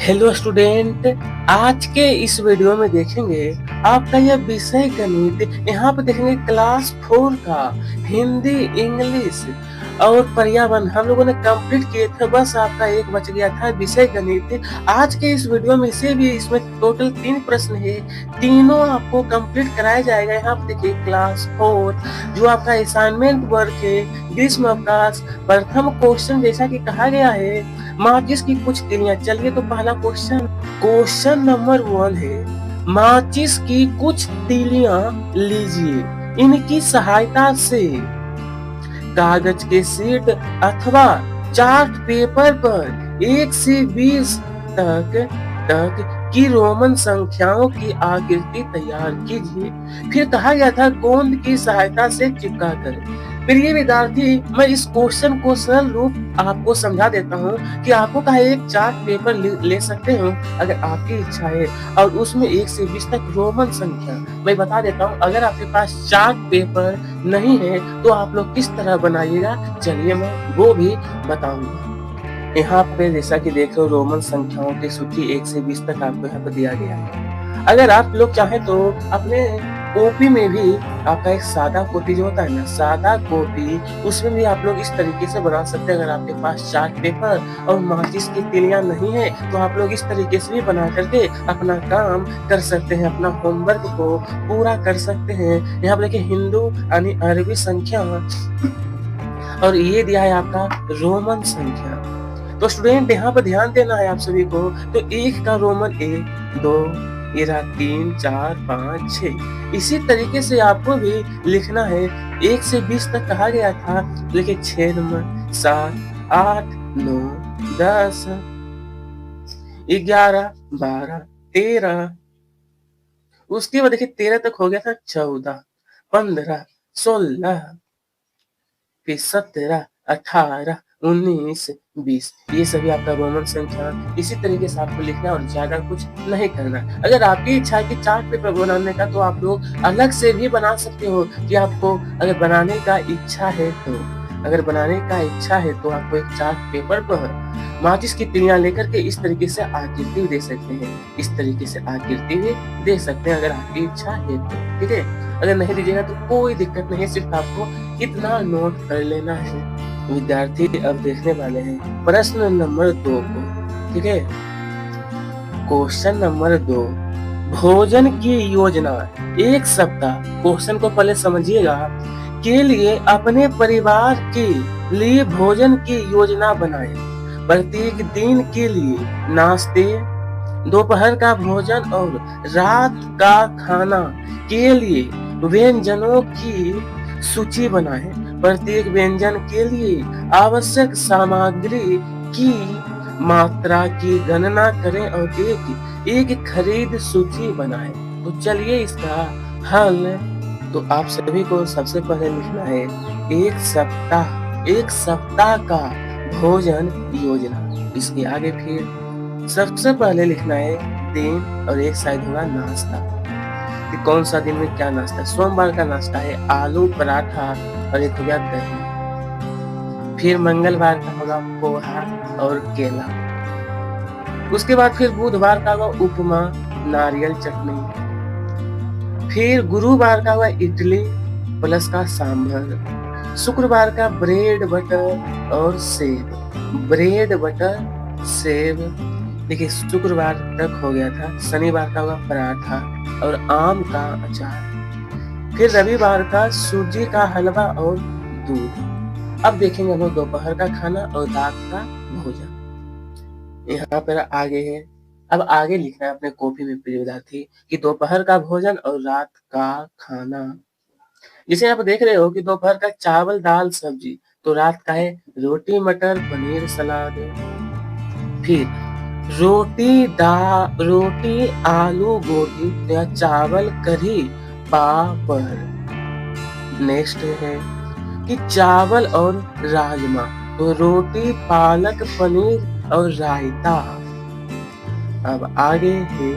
Hello student. आज के इस वीडियो में देखेंगे आपका यह विषय गणित। यहाँ पे देखेंगे क्लास 4 का हिंदी, इंग्लिश और पर्यावरण हम लोगों ने कंप्लीट किए थे। बस आपका एक बच गया था विषय गणित। आज के इस वीडियो में इसमें टोटल 3 प्रश्न है, तीनों आपको कंप्लीट कराया जाएगा। यहाँ पे देखिए क्लास 4 जो आपका असाइनमेंट वर्क है, ग्रीष्म अवकाश प्रथम क्वेश्चन जैसा कि कहा गया है माचिस की कुछ तीलियां। चलिए तो पहला क्वेश्चन नंबर 1 है, माचिस की कुछ तीलियां लीजिए, इनकी सहायता से कागज के शीट अथवा चार्ट पेपर पर 1 से 20 तक की रोमन संख्याओं की आकृति तैयार कीजिए। फिर कहा गया था गोंद की सहायता से चिपका कर। प्रिय विद्यार्थी, मैं इस क्वेश्चन को सरल रूप आपको समझा देता हूँ कि आपको कहा एक चार्ट पेपर ले सकते हो अगर आपकी इच्छा है, और उसमें 1 से 20 तक रोमन संख्या। मैं बता देता हूँ, अगर आपके पास चार्ट पेपर नहीं है तो आप लोग किस तरह बनाइएगा, चलिए मैं वो भी बताऊंगा। यहाँ पे जैसा कि देख रहे हो रोमन संख्याओं की सूची 1 से 20 तक आपको यहाँ पे दिया गया है। अगर आप लोग चाहें तो अपने कॉपी में भी आपका एक सादा कॉपी जो होता है ना, सादा कॉपी, उसमें भी आप लोग इस तरीके से बना सकते हैं। अगर आपके पास चार्ट पेपर और माचिस की तीलियां नहीं है तो आप लोग इस तरीके से भी बना करके अपना काम कर सकते हैं, अपना होमवर्क को पूरा कर सकते हैं। यहाँ पे देखिए हिंदू यानी अरबी संख्या और ये दिया है आपका रोमन संख्या। तो स्टूडेंट यहाँ पर ध्यान देना है आप सभी को। तो 1 का रोमन 1, 2, ये रहा 3, 4, 5, 6। इसी तरीके से आपको भी लिखना है। 1 से 20 तक कहा गया था, लेकिन 6 नंबर, 7, 8, 9, 10, 11, 12, 13। उसके बाद देखिए 13 तक हो गया था, 14, 15, 16, फिर 17, 18, 19, 20। ये सभी आपका रोमन संख्या। इसी तरीके से आपको लिखना और ज्यादा कुछ नहीं करना। अगर आपकी इच्छा है कि चार्ट पेपर बनाने का तो आप लोग अलग से भी बना सकते हो, कि आपको अगर बनाने का इच्छा है तो आपको एक चार्ट पेपर पर माचिस की तीलियां लेकर के इस तरीके से आकृति दे सकते हैं, इस तरीके से आकृति भी दे सकते हैं अगर आपकी इच्छा है तो। ठीक है, अगर नहीं दीजिएगा तो कोई दिक्कत नहीं, सिर्फ आपको इतना नोट कर लेना है। विद्यार्थी अब देखने वाले हैं प्रश्न नंबर 2 को। ठीक है, क्वेश्चन नंबर 2, भोजन की योजना 1 सप्ताह, क्वेश्चन को पहले समझिएगा, के लिए अपने परिवार के लिए भोजन की योजना बनाएं। प्रत्येक दिन के लिए नाश्ते, दोपहर का भोजन और रात का खाना के लिए व्यंजनों की सूची बनाएं। प्रत्येक व्यंजन के लिए आवश्यक सामग्री की मात्रा की गणना करें और एक खरीद सूची बनाएं। तो चलिए इसका हल, तो आप सभी को सबसे पहले लिखना है 1 सप्ताह का भोजन योजना। इसके आगे फिर सबसे पहले लिखना है दिन और एक साइड होगा नाश्ता, कि कौन सा दिन में क्या नाश्ता है। सोमवार का नाश्ता है आलू पराठा और एक हो गया दही। फिर मंगलवार का होगा पोहा और केला। उसके बाद फिर बुधवार का होगा उपमा, नारियल चटनी। फिर गुरुवार का होगा इडली प्लस का सांभर। शुक्रवार का ब्रेड बटर और सेब, ब्रेड बटर सेब। देखिए शुक्रवार तक हो गया था। शनिवार का होगा पराठा और आम का अचार। फिर रविवार का सूजी का हलवा और दूध। अब देखेंगे हम लोग दोपहर का खाना और रात का भोजन। यहाँ पर आगे है, अब आगे लिखना है अपने कॉपी में प्रिय विद्यार्थी कि दोपहर का भोजन और रात का खाना। जिसे आप देख रहे हो कि दोपहर का चावल दाल सब्जी, तो रात का है रोटी मटर पनीर सलाद। फिर रोटी आलू गोभी या चावल कढ़ी पापड़। नेक्स्ट है कि चावल और राजमा, तो रोटी पालक पनीर और रायता। अब आगे है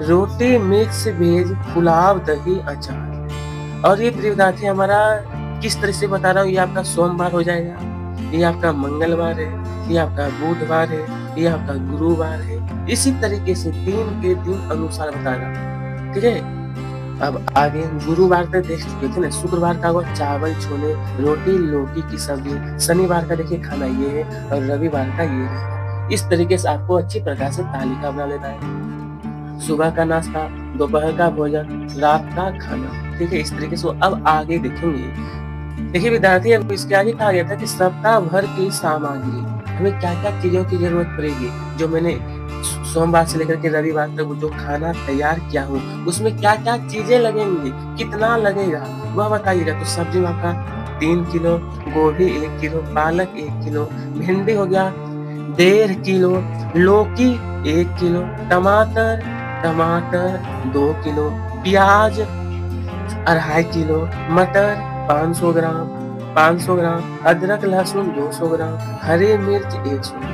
रोटी मिक्स वेज पुलाव दही अचार। और ये विद्यार्थी हमारा किस तरह से बता रहा हूँ, ये आपका सोमवार हो जाएगा, ये आपका मंगलवार है, ये आपका बुधवार है, ये आपका गुरुवार है। इसी तरीके से दिन के दिन अनुसार बताना, ठीक है। अब आगे गुरुवार तक देख चुके थे ना, शुक्रवार का हुआ चावल छोले रोटी लौकी की सब्जी, शनिवार का देखिए खाना ये है और रविवार का ये है। इस तरीके से आपको अच्छी प्रकार से तालिका बना लेना है। सुबह का नाश्ता, दोपहर का भोजन, रात का खाना, ठीक है। इस तरीके से अब आगे देखेंगे। देखिए विद्यार्थी, अब इसके आगे कहा गया था कि सप्ताह भर की सामग्री, हमें क्या क्या चीजों की जरूरत पड़ेगी, जो मैंने सोमवार से लेकर के रविवार तक जो खाना तैयार किया हूँ उसमें क्या क्या चीजें लगेंगी, कितना लगेगा वह बताइएगा। तो सब्जी में आपका 3 किलो, गोभी 1 किलो, पालक 1 किलो, भिंडी हो गया 1.5 किलो, लौकी 1 किलो, टमाटर 2 किलो, प्याज 2.5 किलो, मटर 500 ग्राम, अदरक लहसुन 200 ग्राम, हरी मिर्च 100 ग्राम।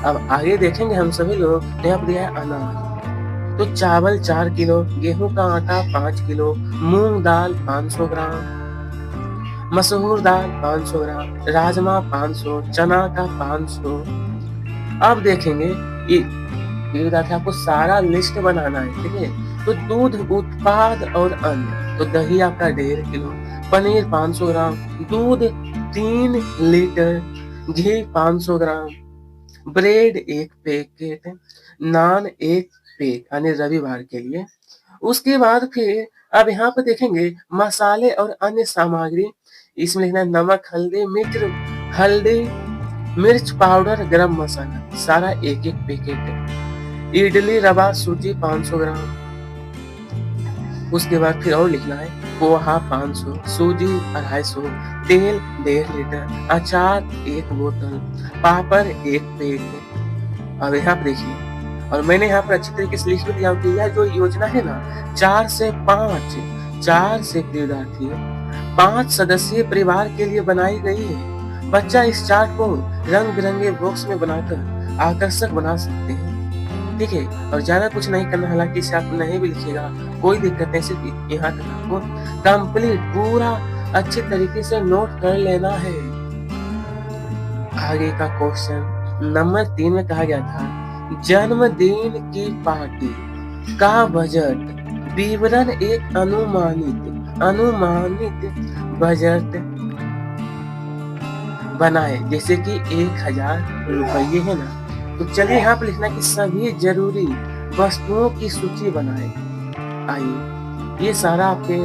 अब आगे देखेंगे हम सभी लोग, यहाँ पर दिया है अनाज। तो चावल 4 किलो, गेहूं का आटा 5 किलो, मूंग दाल 500 ग्राम, मसूर दाल 500 ग्राम, राजमा 500, चना का 500। अब देखेंगे ये आपको सारा लिस्ट बनाना है, ठीक है। तो दूध उत्पाद और अन्न, तो दही आपका 1.5 किलो, पनीर 500 ग्राम, दूध 3 लीटर, घी 500 ग्राम, ब्रेड 1 पैकेट, नान 1 पैक यानी रविवार के लिए। उसके बाद फिर अब यहाँ पे देखेंगे मसाले और अन्य सामग्री, इसमें लिखना है नमक, हल्दी, मिर्च पाउडर, गरम मसाला, सारा 1 पैकेट, इडली रवा सूजी 500 ग्राम। उसके बाद फिर और लिखना है पोहा 500, सूजी 250, तेल 1.5 लीटर, अचार 1 बोतल, पापड़ 1 पैकेट। अब यहाँ पे देखिए, और मैंने यहाँ पर अच्छी तरीके से लिख भी दिया कि यह जो योजना है ना 4 से विद्यार्थी 5 सदस्यीय परिवार के लिए बनाई गई है। बच्चा इस चार्ट को रंग बिरंगे बॉक्स में बनाकर आकर्षक बना सकते हैं, ठीक है। और ज्यादा कुछ नहीं करना, हालांकि इसे आप नहीं भी लिखिएगा कोई दिक्कत नहीं, सिर्फ यहाँ तक आपको कंप्लीट पूरा अच्छे तरीके से नोट कर लेना है। आगे का क्वेश्चन नंबर 3 में कहा गया था जन्मदिन की पार्टी का बजट विवरण, एक अनुमानित बजट बनाए, जैसे कि 1000 रुपये है ना। तो चलिए यहाँ पे लिखना कि सभी जरूरी वस्तुओं की सूची बनाए। आइए, ये सारा आपके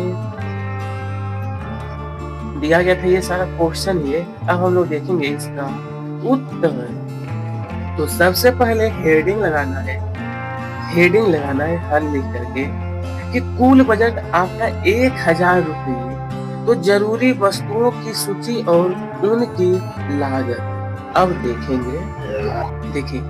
दिया गया था, ये सारा क्वेश्चन ही है। अब हम लोग देखेंगे इसका उत्तर। तो सबसे पहले हेडिंग लगाना है हल लिख करके कि कुल बजट आपका 1000 रुपये, तो जरूरी वस्तुओं की सूची और उनकी लागत। अब देखिए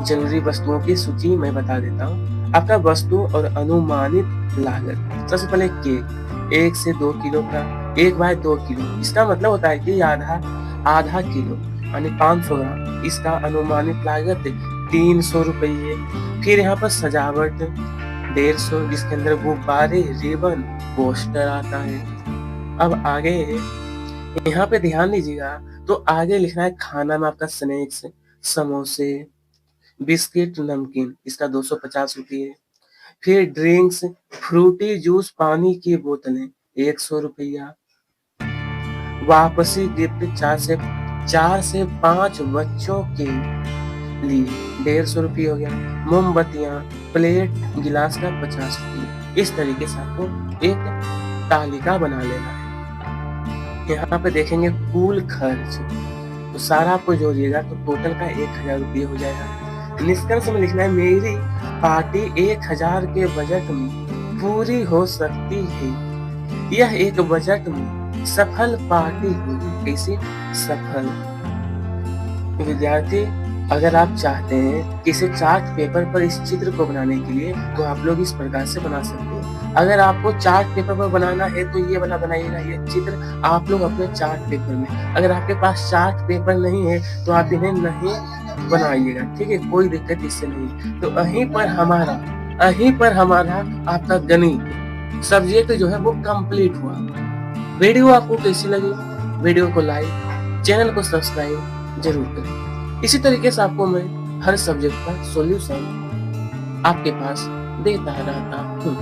जरूरी वस्तुओं की सूची मैं बता देता हूँ। आपका वस्तु और अनुमानित लागत, सबसे पहले केक 1 से 2 किलो का, 1/2 किलो, इसका मतलब होता है कि आधा किलो यानी 500 ग्राम। इसका अनुमानित लागत 300 रुपये। फिर यहाँ पर सजावट 150, जिसके अंदर गुब्बारे, रिबन, पोस्टर आता है। अब आगे यहाँ पे ध्यान दीजिएगा, तो आगे लिखना है खाना में आपका स्नैक्स, समोसे, बिस्किट, नमकीन, इसका 250 रुपये। फिर ड्रिंक्स, फ्रूटी जूस, पानी की बोतलें 100 रुपया। वापसी गिफ्ट 4 से 5 बच्चों के लिए 150 रुपये हो गया। मोमबत्तियां, प्लेट, गिलास का 50 रुपये। इस तरीके से आपको एक तालिका बना लेना है। यहाँ पे देखेंगे कुल खर्च, तो सारा आपको जोड़िएगा तो टोटल का 1000 रुपये हो जाएगा। निष्कर्ष में लिखना है मेरी पार्टी 1000 के बजट में पूरी हो सकती है। यह एक बजट में सफल पार्टी होगी। कैसे सफल? विद्यार्थी, अगर आप चाहते हैं कि इसे चार्ट पेपर पर इस चित्र को बनाने के लिए, तो आप लोग इस प्रकार से बना सकते हैं। अगर आपको चार्ट पेपर पर बनाना है तो ये वाला बनाइएगा, ये चित्र आप लोग अपने चार्ट पेपर में। अगर आपके पास चार्ट पेपर नहीं है तो आप इन्हें नहीं बनाइएगा, ठीक है, कोई दिक्कत इससे नहीं। तो यहीं पर हमारा आपका गणित सब्जेक्ट जो है वो कंप्लीट हुआ। वीडियो आपको कैसी लगी? वीडियो को लाइक, चैनल को सब्सक्राइब ज़रूर करें। इसी तरीके से आपको मैं हर सब्जेक्ट का सॉल्यूशन आपके पास देता रहता हूँ।